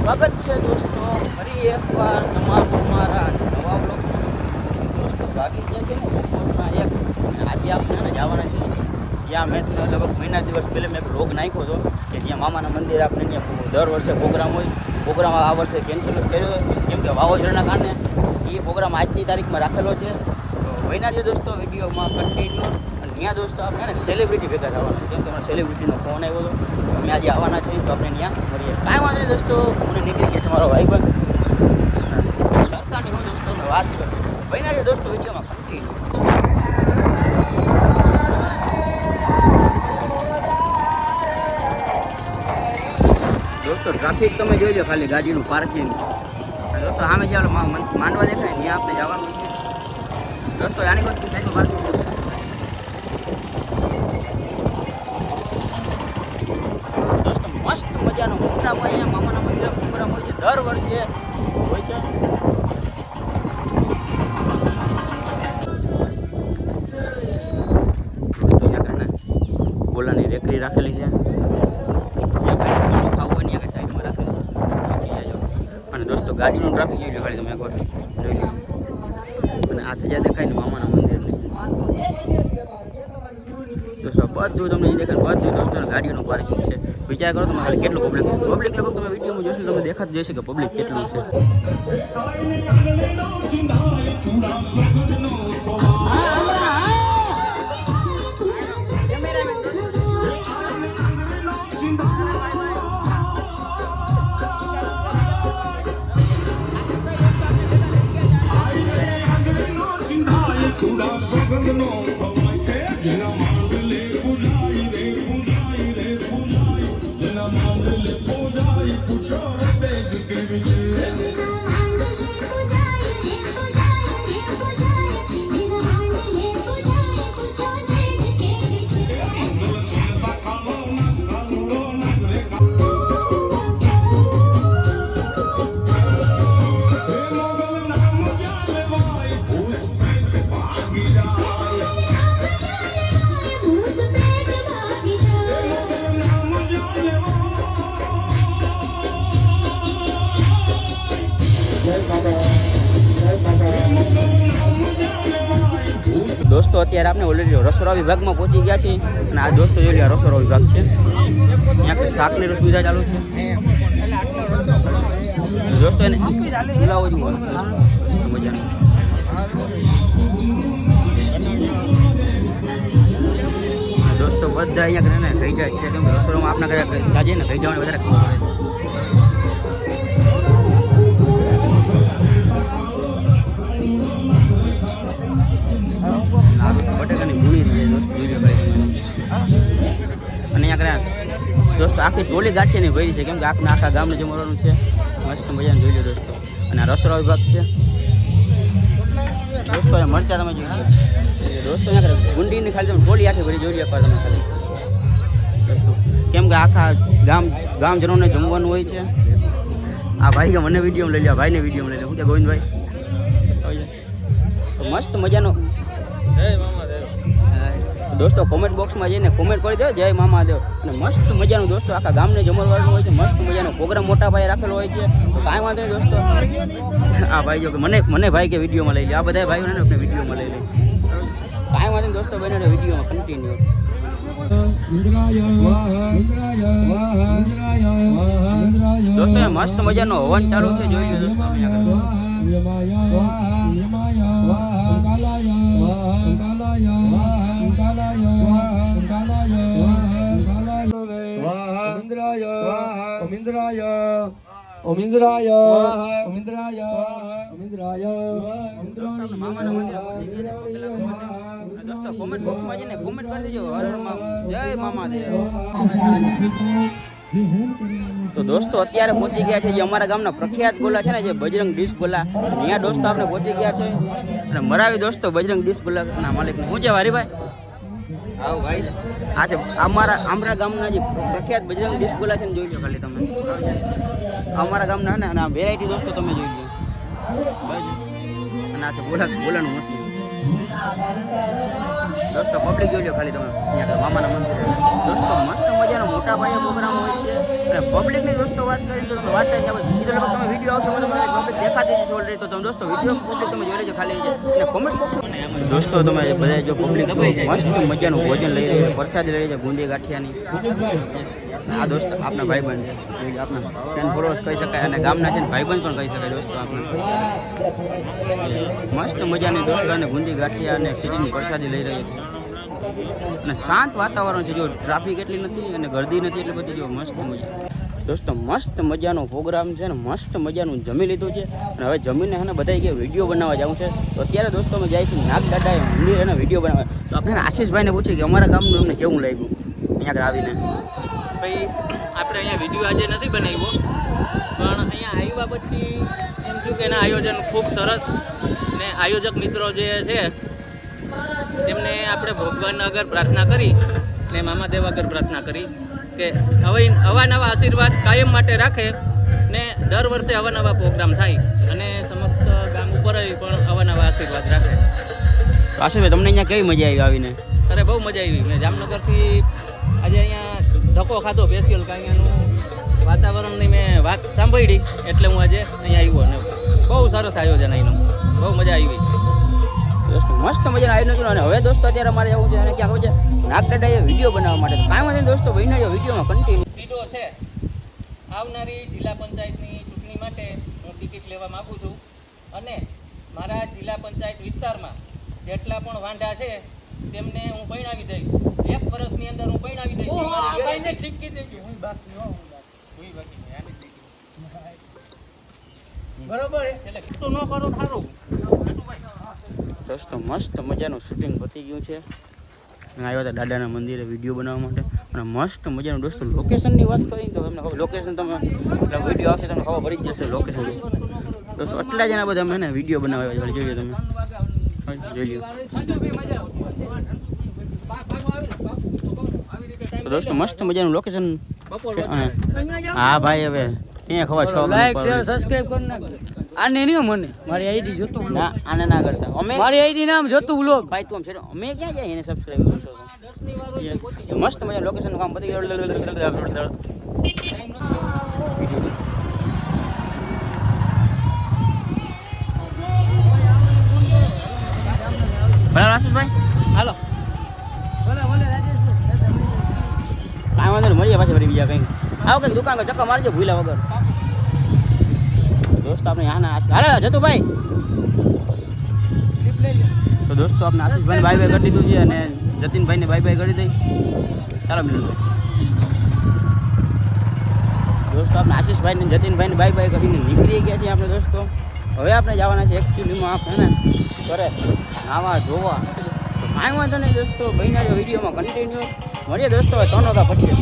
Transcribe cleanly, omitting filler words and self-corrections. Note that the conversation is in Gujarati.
સ્વાગત છે દોસ્તો ફરી એકવાર તમારા નવા બ્લોગ દોસ્તો બાકી જે છે ને બપોરના એક આજે આપણે જવાના છે જ્યાં મેં લગભગ મહિના દિવસ પહેલાં મેં બ્લોગ નાખ્યો હતો કે જ્યાં મામાના મંદિર આપણે ત્યાં દર વર્ષે પ્રોગ્રામ હોય. પ્રોગ્રામ આ વર્ષે કેન્સલ કર્યો કેમ કે વાવાઝોડાના કારણે એ પ્રોગ્રામ આજની તારીખમાં રાખેલો છે. તો મહિના જે દોસ્તો વિડીયોમાં કન્ટિન્યુ અને ત્યાં દોસ્તો આપણે સેલિબ્રિટી ભેગા થવાના કેમ કે અમારા સેલિબ્રિટીનો ફોન આવ્યો હતો. અમે આજે આવવાના છીએ તો આપણે ત્યાં મળીએ. કાંઈ વાંધો નહીં દોસ્તો મને નીકળી ગયા છે મારો ભાઈ પણ સરકારની હું દોસ્તો વાત કરું મહિના જે દોસ્તો વિડીયોમાં કન્ટિન્યુ. દોસ્તો ટ્રાફિક તમે જોઈ લો ખાલી ગાડીનું પાર્કિંગ. દોસ્તો સામે જે માંડવા દેખાય ત્યાં આપણે જવાનું છે દોસ્તો. આની બધું સાઈડમાં પાર્કિંગ દોસ્તો મસ્ત મજાનો મોટા પાયે મામાના મંદિર પ્રોગ્રામ હોય છે દર વર્ષે હોય છે. દોસ્તો અહીંયા કારણે ગોલાની રેકરી રાખેલી છે અને દોસ્તો ગાડીનું ટ્રાફિક જોઈ લો ખાલી તમે એકવાર જોઈ લો. અને આ થયા દેખાય ને મામાના મંદિરને દોસ્તો બધું તમને એ દેખાય બધું દોસ્તો ગાડીઓનું પાર્કિંગ છે. વિચાર કરો તમે ખાલી કેટલું પબ્લિક લગભગ તમે વિડીયોમાં જોશો તમે દેખાતું જશે કે પબ્લિક કેટલું છે. દોસ્તો અત્યારે આપણે ઓલરેડી રસોડા વિભાગમાં પહોંચી ગયા છીએ અને આ દોસ્તો જોઈ લે રસોડા વિભાગ છે. અહીંયા શાકની સુવિધા ચાલુ છે દોસ્તો. એને ચૂલાવો જ હોય મજાનો. દોસ્તો બધા અહીંયા ને ખાઈ જાય છે કેમ કે રસોડામાં આપણા ઘરે જાજે ને ખાઈ જવાની વધારે ખબર પડે. બટેકાની ભૂણી રહી અને અહીંયા દોસ્તો આખી ટોલી ગાંઠિયાની ભરી છે કેમ કે આખા ગામને જમવાનું છે. મસ્ત મજાને જોઈ લો દોસ્તો. અને આ રસોડા વિભાગ છે દોસ્તો. અહીંયા મરચા તમે જોઈ લો દોસ્તો. અહીંયા ગુંડીની ખાલી તમે ટોલી આખી ભરી જોઈ લો તમે ખાલી કેમ કે આખા ગામજનોને જમવાનું હોય છે. આ ભાઈ કે મને વિડીયોમાં લઈ લે ભાઈને વિડીયોમાં લઈ લે શું કે ગોવિંદભાઈ તો મસ્ત મજાનો દોસ્તો કોમેન્ટ બોક્સમાં જઈને કોમેન્ટ કરી દો જય મામાદેવ. અને મસ્ત મજાનું દોસ્તો આખા ગામને જમણવારનું હોય છે. મસ્ત મજાનો પ્રોગ્રામ મોટા ભાઈ રાખેલો હોય છે. તો કાંઈ વાંધો નહીં દોસ્તો. આ ભાઈ જો કે મને ભાઈ કે વિડીયોમાં લઈ લે. આ બધા ભાઈઓને આપણે વિડીયોમાં લઈ લે. કાંઈ વાંધો નહીં દોસ્તો બને વિડીયોમાં કન્ટિન્યુ. દોસ્તો મસ્ત મજાનો હવન ચાલુ છે જોઈ લો દોસ્તો. દોસ્તો કોમેન્ટ બોક્સમાં જઈને કોમેન્ટ કરી દેજો હર હર જય મામાદેવ. તો દોસ્તો અત્યારે પહોંચી ગયા છે જે અમારા ગામના પ્રખ્યાત ગોલા છે ને જે બજરંગ ડીશ ગોલા ત્યાં દોસ્તો આપણે પહોંચી ગયા છે. અને મરાવી દોસ્તો બજરંગ ડીશ ગોલાના માલિકને શું છે હરીભાઈ આવ ભાઈ આ છે અમારા ગામના જે પ્રખ્યાત બજરંગ ડીશ ગોલા છે ને જોઈ લો ખાલી તમે અમારા ગામના ને અને આ વેરાયટી દોસ્તો તમે જોઈ લો. અને આ છે ગોલાનું મશીન दोस्तों पब्लिक जो खाली तुम मामा मंदिर दोस्तों मस्त मजा मोटा पाया प्रोग्राम हो અને પબ્લિકની દોસ્તો વાત કરીએ તો તમે વાત થાય કે બીજા લોકો તમે વિડીયો આવશે મને પબ્લિક દેખાતી જ છે ઓલરેડી, તો તમે દોસ્તો વિડીયો પબ્લિક તમે જોઈ લેજો ખાલી અને કોમેન્ટ બોક્સ દોસ્તો તમે બધા જો પબ્લિક મસ્ત મજાનું ભોજન લઈ રહી છે, પ્રસાદી લઈ રહી છે ગુંદી ગાંઠિયાની. આ દોસ્ત આપણા ભાઈબંધ છે, આપણા ફ્રેન્ડ ફોલોઅર્સ કહી શકાય અને ગામના છે ને ભાઈબંધ પણ કહી શકાય દોસ્તો. આપણે મસ્ત મજાની દોસ્તો અને ગુંદી ગાંઠિયા અને ખીચડીની પ્રસાદી લઈ રહી છે અને શાંત વાતાવરણ છે. જો ટ્રાફિક એટલી નથી અને ગરદી નથી એટલે બધી જો મસ્ત મજા દોસ્તો મસ્ત મજાનો પ્રોગ્રામ છે ને મસ્ત મજાનું જમી લીધું છે અને હવે જમીને છે ને બધા કે વિડીયો બનાવવા જવું છે. તો અત્યારે દોસ્તો અમે જાય છે નાગદાદા મંદિર અને વિડીયો બનાવવા. તો આપણે આશીષભાઈને પૂછીએ કે અમારા ગામનું એમને કેવું લાગ્યું અહીંયા આવીને. ભાઈ આપણે અહીંયા વિડીયો આજે નથી બનાવ્યો, પણ અહીંયા આવ્યા પછી એમ થયું કે એના આયોજન ખૂબ સરસ ને આયોજક મિત્રો જે છે તેમને આપણે ભગવાન આગળ પ્રાર્થના કરી ને મામાદેવ આગળ પ્રાર્થના કરી કે હવે અવાનવા આશીર્વાદ કાયમ માટે રાખે ને દર વર્ષે અવાનવા પ્રોગ્રામ થાય અને સમસ્ત ગામ ઉપર પણ અવાનવા આશીર્વાદ રાખે. તો આશીષભાઈ તમને અહીંયા કેવી મજા આવી આવીને? અરે બહુ મજા આવી. મેં જામનગરથી આજે અહીંયા ધક્કો ખાધો સ્પેશિયલ કે અહીંયાનું વાતાવરણની મેં વાત સાંભળી એટલે હું આજે અહીંયા આવ્યો ને બહુ સરસ આયોજન અહીંનું, બહુ મજા આવી દોસ્તો. મસ્ત મજાનું આયોજન હતું અને હવે દોસ્તો અત્યારે અમારે જવું છે અને ક્યાં ખબર છે નાગદાદાએ વિડીયો બનાવવા માટે. તો કાંઈ વાંધો દોસ્તો બહીને જો વિડીયોમાં કન્ટિન્યુ વિડીયો છે. આવનારી જિલ્લા પંચાયતની ચૂંટણી માટે હું ટિકિટ લેવા માગું છું અને મારા જિલ્લા પંચાયત વિસ્તારમાં જેટલા પણ વાંઢા છે તેમને હું પૈણાવી દઈશ. 1 વર્ષની અંદર હું પૈણાવી દઈશ. બરોબર એટલે તો ન કરો સારું. દોસ્તો મસ્ત મજાનું શૂટિંગ પતી ગયું છે. આવ્યા હતા દાદાના મંદિરે વિડીયો બનાવવા માટે અને મસ્ત મજાનું દોસ્તો લોકેશનની વાત કરીએ તો તમને ખબર લોકેશન તમે વિડીયો આવશે તમને ખબર પડી જ જશે લોકેશન. દોસ્તો આટલા જણા બધા અમે વિડીયો બનાવ્યા જોઈએ તમે જોઈ લો. તો દોસ્તો મસ્ત મજાનું લોકેશન છે. હા ભાઈ હવે ત્યાં ખબર છે લાઈક શેર સબસ્ક્રાઇબ કરી નાખ. આને નહીં મને મારી આઈડી જોતું ના આને ના કરતા અમે મારી આઈડી નામ જોતું વ્લોગ ભાઈ તું આમ છે અમે ક્યાં જાય એને સબસ્ક્રાઇબ કરશો તો મસ્ત મજા લોકેશન કામ પતી ગયું. બરાબર આશીષભાઈ હાલો ભલે ભલે રાજેશભાઈ કાંઈ વાંધો નહીં મળીએ પાછા ફરી બીજા કંઈ આવો કંઈક દુકાન ચક્કર મારજો ભૂલા વગર. દોસ્તો આપણે હા ના હાલે જતું ભાઈ. તો દોસ્તો આપણે આશીષભાઈને બાય બાય કરી દીધું છે અને જતીનભાઈને બાય બાય કરી દઈ. ચાલો મિલન દોસ્તો આપણે આશીષભાઈને જતીનભાઈને બાય બાય કરીને નીકળી ગયા છીએ આપણે દોસ્તો. હવે આપણે જવાના છે એકચ્યુઅલીમાં આપણે ને કરે નાવા ધોવા. તો કાંઈ વાંધો નહીં દોસ્તો બહીના જો વિડીયોમાં કન્ટિન્યુ મળીએ દોસ્તો 3 વાગ્યા પછી.